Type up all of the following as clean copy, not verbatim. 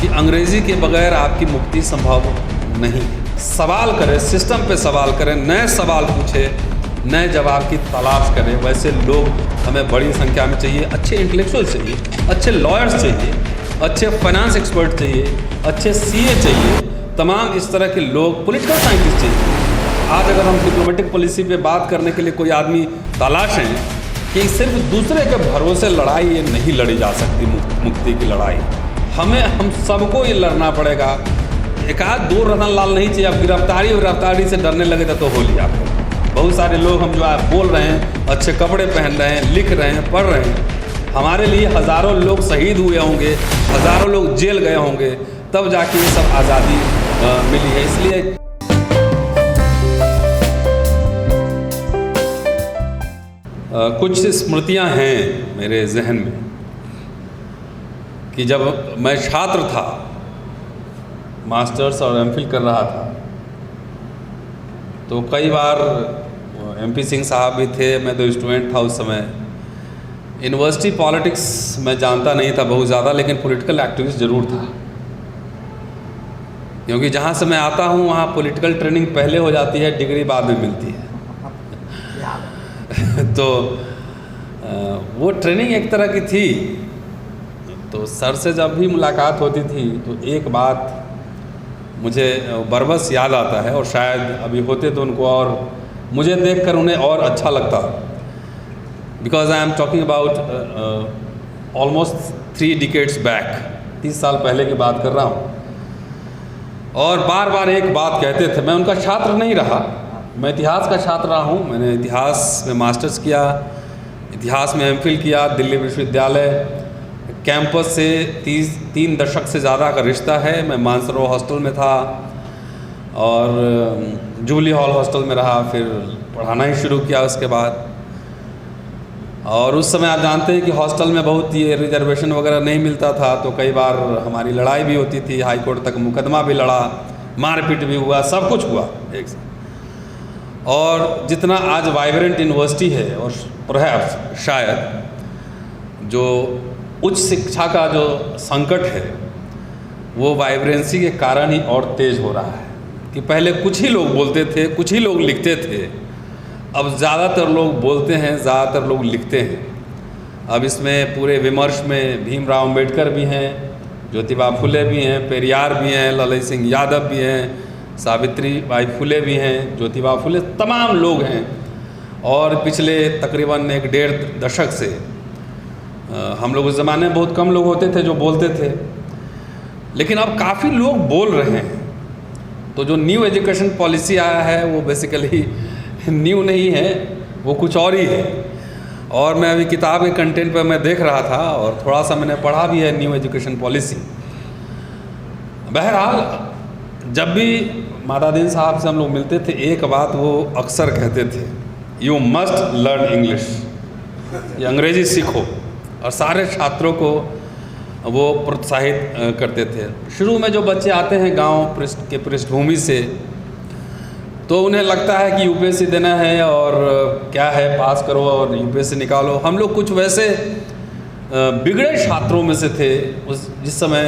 कि अंग्रेज़ी के बगैर आपकी मुक्ति संभव नहीं है। सवाल करें, सिस्टम पे सवाल करें, नए सवाल पूछें, नए जवाब की तलाश करें। वैसे लोग हमें बड़ी संख्या में चाहिए। अच्छे इंटेलेक्चुअल चाहिए, अच्छे लॉयर्स चाहिए, अच्छे फाइनेंस एक्सपर्ट चाहिए, अच्छे सीए चाहिए, तमाम इस तरह के लोग, पॉलिटिकल साइंटिस्ट चाहिए। आज अगर हम डिप्लोमेटिक पॉलिसी पे बात करने के लिए कोई आदमी तलाशें कि सिर्फ दूसरे के भरोसे लड़ाई ये नहीं लड़ी जा सकती, मुक्ति की लड़ाई हम सबको ये लड़ना पड़ेगा। एक आध दो रतन लाल नहीं चाहिए। अब गिरफ्तारी से डरने लगे तो हो लिया। बहुत सारे लोग हम जो आप बोल रहे हैं, अच्छे कपड़े पहन रहे हैं, लिख रहे हैं, पढ़ रहे हैं, हमारे लिए हज़ारों लोग शहीद हुए होंगे, हज़ारों लोग जेल गए होंगे, तब जाके ये सब आज़ादी मिली है। इसलिए कुछ स्मृतियां हैं मेरे जहन में कि जब मैं छात्र था, मास्टर्स और एमफिल कर रहा था, तो कई बार एमपी सिंह साहब भी थे, मैं तो स्टूडेंट था उस समय। यूनिवर्सिटी पॉलिटिक्स मैं जानता नहीं था बहुत ज़्यादा, लेकिन पॉलिटिकल एक्टिविस्ट ज़रूर था, क्योंकि जहाँ से मैं आता हूँ वहाँ पॉलिटिकल ट्रेनिंग पहले हो जाती है, डिग्री बाद में मिलती है। तो वो ट्रेनिंग एक तरह की थी। तो सर से जब भी मुलाकात होती थी तो एक बात मुझे बरबस याद आता है, और शायद अभी होते तो उनको और मुझे देखकर उन्हें और अच्छा लगता, because I am talking about almost 3 decades back, 30 साल पहले की बात कर रहा हूँ। और बार बार एक बात कहते थे। मैं उनका छात्र नहीं रहा, मैं इतिहास का छात्र रहा हूँ। मैंने इतिहास में मास्टर्स किया, इतिहास में एमफिल किया। दिल्ली विश्वविद्यालय कैंपस से 3 दशक से ज़्यादा का रिश्ता है। मैं मानसरोवर हॉस्टल में था और जुबली हॉल हॉस्टल में रहा, फिर पढ़ाना ही शुरू किया उसके बाद। और उस समय आप जानते हैं कि हॉस्टल में बहुत ये रिजर्वेशन वगैरह नहीं मिलता था, तो कई बार हमारी लड़ाई भी होती थी, हाई कोर्ट तक मुकदमा भी लड़ा, मारपीट भी हुआ, सब कुछ हुआ एक साथ। और जितना आज वाइब्रेंट यूनिवर्सिटी है, और परहैप्स शायद जो उच्च शिक्षा का जो संकट है वो वाइब्रेंसी के कारण ही और तेज़ हो रहा है। कि पहले कुछ ही लोग बोलते थे, कुछ ही लोग लिखते थे, अब ज़्यादातर लोग बोलते हैं, ज़्यादातर लोग लिखते हैं। अब इसमें पूरे विमर्श में भीमराव अम्बेडकर भी हैं, ज्योतिबा फुले भी हैं, पेरियार भी हैं, ललित सिंह यादव भी हैं, सावित्रीबाई फुले भी हैं, ज्योतिबा फुले, तमाम लोग हैं। और पिछले तकरीबन 1-1.5 दशक से हम लोग उस ज़माने में बहुत कम लोग होते थे जो बोलते थे, लेकिन अब काफ़ी लोग बोल रहे हैं। तो जो न्यू एजुकेशन पॉलिसी आया है वो बेसिकली न्यू नहीं है, वो कुछ और ही है। और मैं अभी किताब के कंटेंट पर मैं देख रहा था और थोड़ा सा मैंने पढ़ा भी है न्यू एजुकेशन पॉलिसी। बहरहाल जब भी मातादीन साहब से हम लोग मिलते थे, एक बात वो अक्सर कहते थे, यू मस्ट लर्न इंग्लिश, ये अंग्रेज़ी सीखो। और सारे छात्रों को वो प्रोत्साहित करते थे। शुरू में जो बच्चे आते हैं गांव के पृष्ठभूमि से, तो उन्हें लगता है कि यूपीएससी देना है और क्या है, पास करो और यूपीएससी निकालो। हम लोग कुछ वैसे बिगड़े छात्रों में से थे जिस समय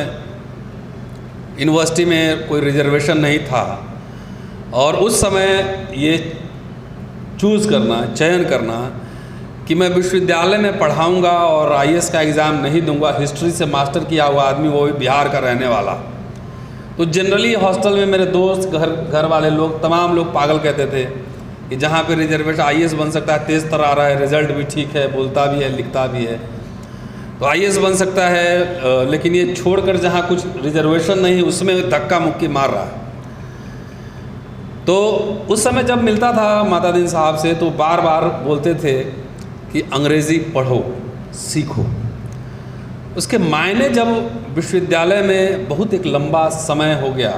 यूनिवर्सिटी में कोई रिजर्वेशन नहीं था, और उस समय ये चूज़ करना, चयन करना कि मैं विश्वविद्यालय में पढ़ाऊंगा और आईएएस का एग्ज़ाम नहीं दूंगा, हिस्ट्री से मास्टर किया हुआ आदमी, वो भी बिहार का रहने वाला। तो जनरली हॉस्टल में मेरे दोस्त, घर वाले लोग, तमाम लोग पागल कहते थे कि जहाँ पे रिजर्वेशन आईएएस बन सकता है, तेज़ तर आ रहा है, रिजल्ट भी ठीक है, बोलता भी है, लिखता भी है, तो आईएएस बन सकता है, लेकिन ये छोड़कर जहाँ कुछ रिजर्वेशन नहीं उसमें धक्का मुक्की मार रहा है। तो उस समय जब मिलता था मातादीन साहब से, तो बार बार बोलते थे कि अंग्रेज़ी पढ़ो, सीखो। उसके मायने जब विश्वविद्यालय में बहुत एक लंबा समय हो गया,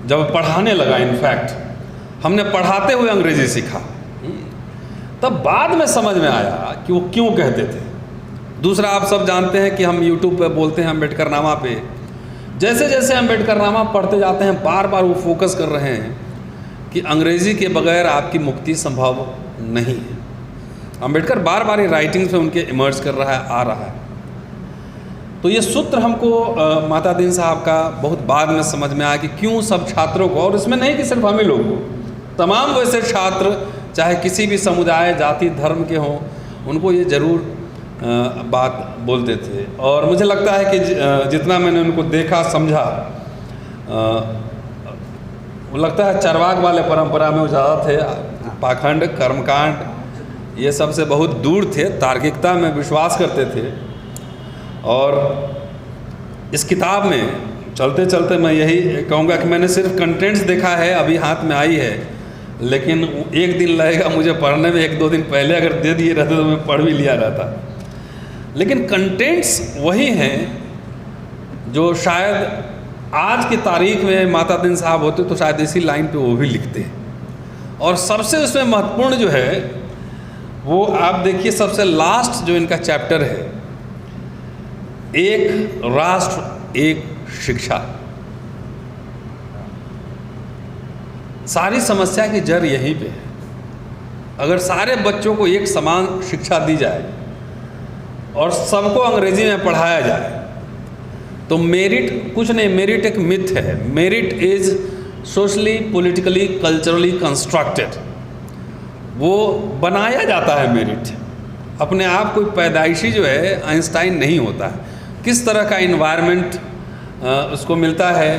जब पढ़ाने लगा, इनफैक्ट हमने पढ़ाते हुए अंग्रेज़ी सीखा, तब बाद में समझ में आया कि वो क्यों कहते थे। दूसरा, आप सब जानते हैं कि हम यूट्यूब पे बोलते हैं अम्बेडकरनामा पे, जैसे जैसे अम्बेडकरनामा पढ़ते जाते हैं, बार बार वो फोकस कर रहे हैं कि अंग्रेज़ी के बगैर आपकी मुक्ति संभव नहीं है। अम्बेडकर बार बार ये राइटिंग्स में उनके इमर्ज कर रहा है, आ रहा है। तो ये सूत्र हमको माता दीन साहब का बहुत बाद में समझ में आया कि क्यों सब छात्रों को, और इसमें नहीं कि सिर्फ हमें लोगों को, तमाम वैसे छात्र चाहे किसी भी समुदाय जाति धर्म के हों, उनको ये ज़रूर बात बोलते थे। और मुझे लगता है कि जितना मैंने उनको देखा समझा, वो लगता है चरवाक वाले परंपरा में वो ज़्यादा थे, पाखंड कर्मकांड ये सब से बहुत दूर थे, तार्किकता में विश्वास करते थे। और इस किताब में चलते चलते मैं यही कहूँगा कि मैंने सिर्फ कंटेंट्स देखा है, अभी हाथ में आई है, लेकिन एक दिन लगेगा मुझे पढ़ने में, 1-2 दिन पहले अगर दे दिए रहते तो मैं पढ़ भी लिया रहता। लेकिन कंटेंट्स वही हैं जो शायद आज की तारीख में माता दीन साहब होते तो शायद इसी लाइन पे वो भी लिखते हैं। और सबसे उसमें महत्वपूर्ण जो है वो आप देखिए, सबसे लास्ट जो इनका चैप्टर है, एक राष्ट्र एक शिक्षा। सारी समस्या की जड़ यहीं पे है। अगर सारे बच्चों को एक समान शिक्षा दी जाए और सबको अंग्रेजी में पढ़ाया जाए तो मेरिट कुछ नहीं, मेरिट एक मिथ है। Merit is socially politically culturally constructed, वो बनाया जाता है। मेरिट अपने आप कोई पैदाइशी जो है आइंस्टाइन नहीं होता है। किस तरह का इन्वायरमेंट उसको मिलता है,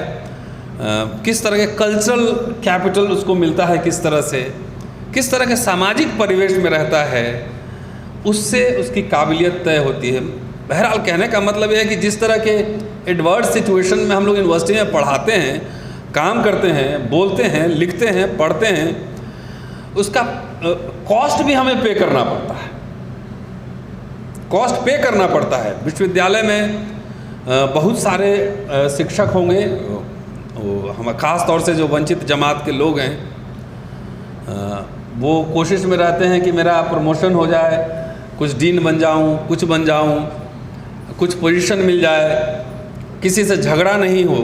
किस तरह के कल्चरल कैपिटल उसको मिलता है, किस किस तरह के सामाजिक परिवेश में रहता है, उससे उसकी काबिलियत तय होती है। बहरहाल कहने का मतलब यह है कि जिस तरह के एडवर्स सिचुएशन में हम लोग यूनिवर्सिटी में पढ़ाते हैं, काम करते हैं, बोलते हैं, लिखते हैं, पढ़ते हैं, उसका कॉस्ट भी हमें पे करना पड़ता है। कॉस्ट पे करना पड़ता है। विश्वविद्यालय में बहुत सारे शिक्षक होंगे, हम खास तौर से जो वंचित जमात के लोग हैं, वो कोशिश में रहते हैं कि मेरा प्रमोशन हो जाए, कुछ डीन बन जाऊं, कुछ बन जाऊं, कुछ पोजीशन मिल जाए, किसी से झगड़ा नहीं हो।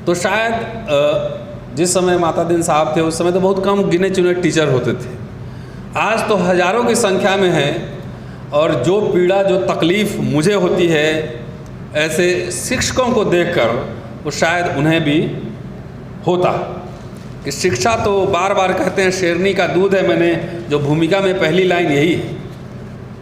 तो शायद जिस समय माता दीन साहब थे उस समय तो बहुत कम गिने चुने टीचर होते थे। आज तो हज़ारों की संख्या में हैं। और जो पीड़ा, जो तकलीफ़ मुझे होती है ऐसे शिक्षकों को देखकर, वो शायद उन्हें भी होता। कि शिक्षा तो बार बार कहते हैं शेरनी का दूध है, मैंने जो भूमिका में पहली लाइन यही है।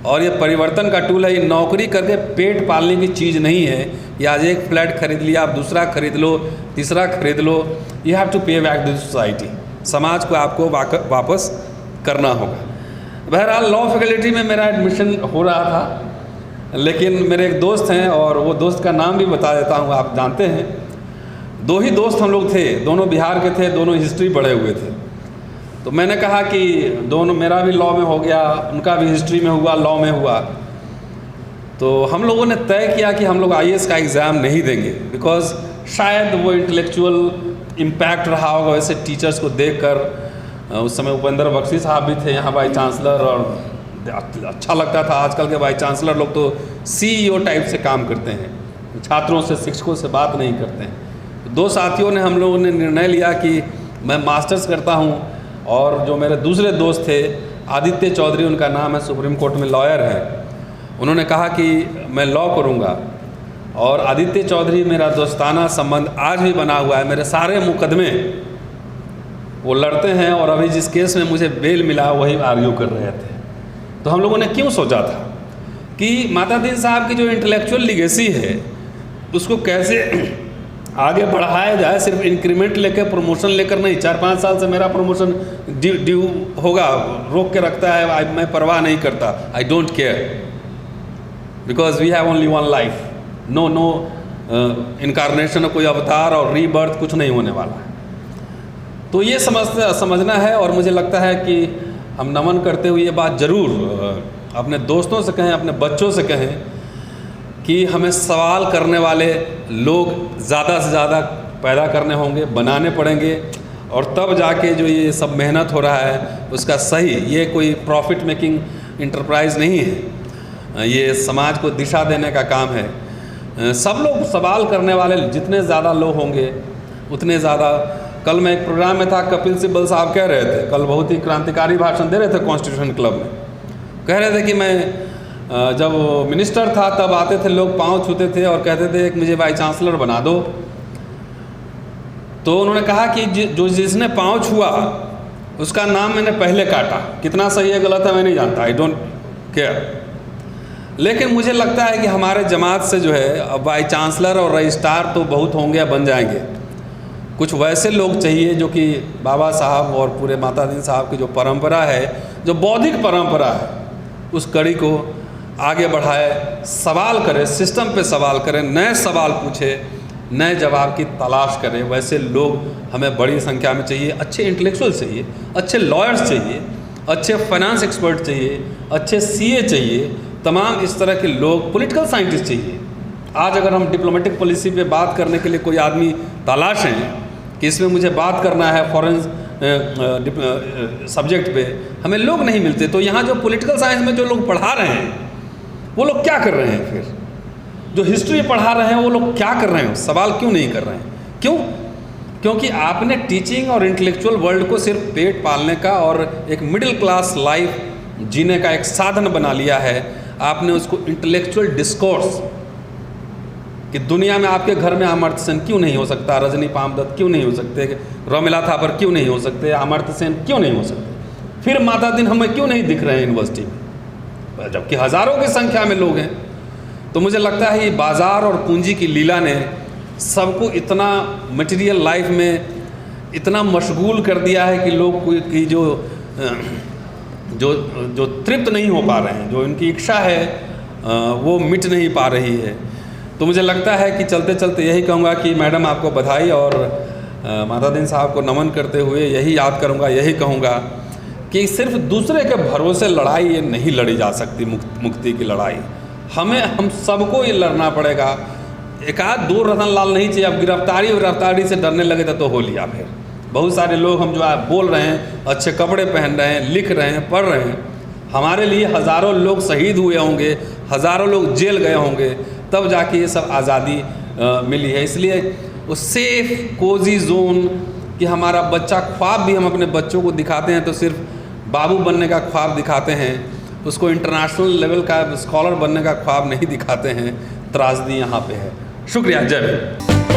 और ये परिवर्तन का टूल है। ये नौकरी करके पेट पालने की चीज़ नहीं है। ये आज एक फ्लैट खरीद लिया, आप दूसरा खरीद लो, तीसरा खरीद लो। यू हैव टू पे बैक द सोसाइटी। समाज को आपको वापस करना होगा। बहरहाल लॉ फैकल्टी में मेरा एडमिशन हो रहा था, लेकिन मेरे एक दोस्त हैं और वो दोस्त का नाम भी बता देता हूँ, आप जानते हैं। 2 ही दोस्त हम लोग थे, दोनों बिहार के थे, दोनों हिस्ट्री पढ़े हुए थे। तो मैंने कहा कि दोनों, मेरा भी लॉ में हो गया, उनका भी हिस्ट्री में हुआ, लॉ में हुआ। तो हम लोगों ने तय किया कि हम लोग IAS का एग्ज़ाम नहीं देंगे, बिकॉज़ शायद वो इंटेलेक्चुअल इम्पैक्ट रहा होगा वैसे टीचर्स को देखकर। उस समय उपेंद्र बख्शी साहब भी थे यहाँ वाइस चांसलर, और अच्छा लगता था। आजकल के वाइस चांसलर लोग तो CEO टाइप से काम करते हैं, छात्रों से, शिक्षकों से बात नहीं करते हैं। 2 साथियों ने, हम लोगों ने निर्णय लिया कि मैं मास्टर्स करता हूँ, और जो मेरे दूसरे दोस्त थे आदित्य चौधरी, उनका नाम है, सुप्रीम कोर्ट में लॉयर हैं, उन्होंने कहा कि मैं लॉ करूँगा। और आदित्य चौधरी मेरा दोस्ताना संबंध आज भी बना हुआ है। मेरे सारे मुकदमे वो लड़ते हैं, और अभी जिस केस में मुझे बेल मिला वही आर्ग्यू कर रहे थे। तो हम लोगों ने क्यों सोचा था कि माता दीन साहब की जो इंटेलेक्चुअल लिगेसी है उसको कैसे आगे बढ़ाया जाए। सिर्फ इंक्रीमेंट लेकर, प्रमोशन लेकर नहीं। 4-5 साल से मेरा प्रमोशन ड्यू होगा, रोक के रखता है, मैं परवाह नहीं करता। I don't care, because we have only one life. No incarnation, कोई अवतार और रीबर्थ कुछ नहीं होने वाला है। तो ये समझना है। और मुझे लगता है कि हम नमन करते हुए ये बात ज़रूर अपने दोस्तों से कहें, अपने बच्चों से कहें कि हमें सवाल करने वाले लोग ज़्यादा से ज़्यादा पैदा करने होंगे, बनाने पड़ेंगे, और तब जाके जो ये सब मेहनत हो रहा है उसका सही, ये कोई प्रॉफिट मेकिंग इंटरप्राइज नहीं है, ये समाज को दिशा देने का काम है। सब लोग सवाल करने वाले जितने ज़्यादा लोग होंगे उतने ज़्यादा। कल मैं एक प्रोग्राम में था, कपिल सिब्बल साहब कह रहे थे, कल बहुत ही क्रांतिकारी भाषण दे रहे थे कॉन्स्टिट्यूशन क्लब में, कह रहे थे कि मैं जब मिनिस्टर था तब आते थे लोग, पाँव छूते थे और कहते थे कि मुझे वाइस चांसलर बना दो। तो उन्होंने कहा कि जिसने पाँव छुआ उसका नाम मैंने पहले काटा। कितना सही है गलत है मैं नहीं जानता, आई डोंट केयर, लेकिन मुझे लगता है कि हमारे जमात से जो है अब वाइस चांसलर और रजिस्ट्रार तो बहुत होंगे या बन जाएंगे, कुछ वैसे लोग चाहिए जो कि बाबा साहब और पूरे माता दीन साहब की जो परंपरा है, जो बौद्धिक परंपरा है, उस कड़ी को आगे बढ़ाए, सवाल करे, सिस्टम पे सवाल करे, नए सवाल पूछे, नए जवाब की तलाश करें। वैसे लोग हमें बड़ी संख्या में चाहिए। अच्छे इंटेलेक्चुअल चाहिए, अच्छे लॉयर्स चाहिए, अच्छे फाइनेंस एक्सपर्ट चाहिए, अच्छे सीए चाहिए, तमाम इस तरह के लोग, पॉलिटिकल साइंटिस्ट चाहिए। आज अगर हम डिप्लोमेटिक पॉलिसी पे बात करने के लिए कोई आदमी तलाशें कि इसमें मुझे बात करना है फॉरेन सब्जेक्ट पे, हमें लोग नहीं मिलते। तो यहाँ जो पॉलिटिकल साइंस में जो लोग पढ़ा रहे हैं वो लोग क्या कर रहे हैं? फिर जो हिस्ट्री पढ़ा रहे हैं वो लोग क्या कर रहे हैं? सवाल क्यों नहीं कर रहे हैं? क्यों? क्योंकि आपने टीचिंग और इंटेलेक्चुअल वर्ल्ड को सिर्फ पेट पालने का और एक मिडिल क्लास लाइफ जीने का एक साधन बना लिया है। आपने उसको इंटेलेक्चुअल डिस्कोर्स कि दुनिया में आपके घर में अमर्त्य सेन क्यों नहीं हो सकता, रजनी पामदत्त क्यों नहीं हो सकते, रमिला थापर क्यों नहीं हो सकते, अमर्त्य सेन क्यों नहीं हो सकते, फिर माता दिन हमें क्यों नहीं दिख रहे हैं यूनिवर्सिटी में, जबकि हज़ारों की संख्या में लोग हैं। तो मुझे लगता है ये बाज़ार और पूंजी की लीला ने सबको इतना मटेरियल लाइफ में इतना मशगूल कर दिया है कि लोग की जो तृप्त नहीं हो पा रहे हैं, जो इनकी इच्छा है वो मिट नहीं पा रही है। तो मुझे लगता है कि चलते चलते यही कहूँगा कि मैडम आपको बधाई, और माता दीन साहब को नमन करते हुए यही याद करूँगा, यही कहूँगा कि सिर्फ दूसरे के भरोसे लड़ाई ये नहीं लड़ी जा सकती। मुक्ति की लड़ाई हम सबको ये लड़ना पड़ेगा। एक आध दो रतन लाल नहीं चाहिए। अब गिरफ्तारी से डरने लगे तो हो लिया। फिर बहुत सारे लोग हम जो आप बोल रहे हैं, अच्छे कपड़े पहन रहे हैं, लिख रहे हैं, पढ़ रहे हैं, हमारे लिए हज़ारों लोग शहीद हुए होंगे, हज़ारों लोग जेल गए होंगे, तब जाके ये सब आज़ादी मिली है। इसलिए वो सेफ कोजी जोन कि हमारा बच्चा ख्वाब भी हम अपने बच्चों को दिखाते हैं तो सिर्फ बाबू बनने का ख्वाब दिखाते हैं, उसको इंटरनेशनल लेवल का स्कॉलर बनने का ख्वाब नहीं दिखाते हैं। त्रासदी यहाँ पे है। शुक्रिया। जय हिंद।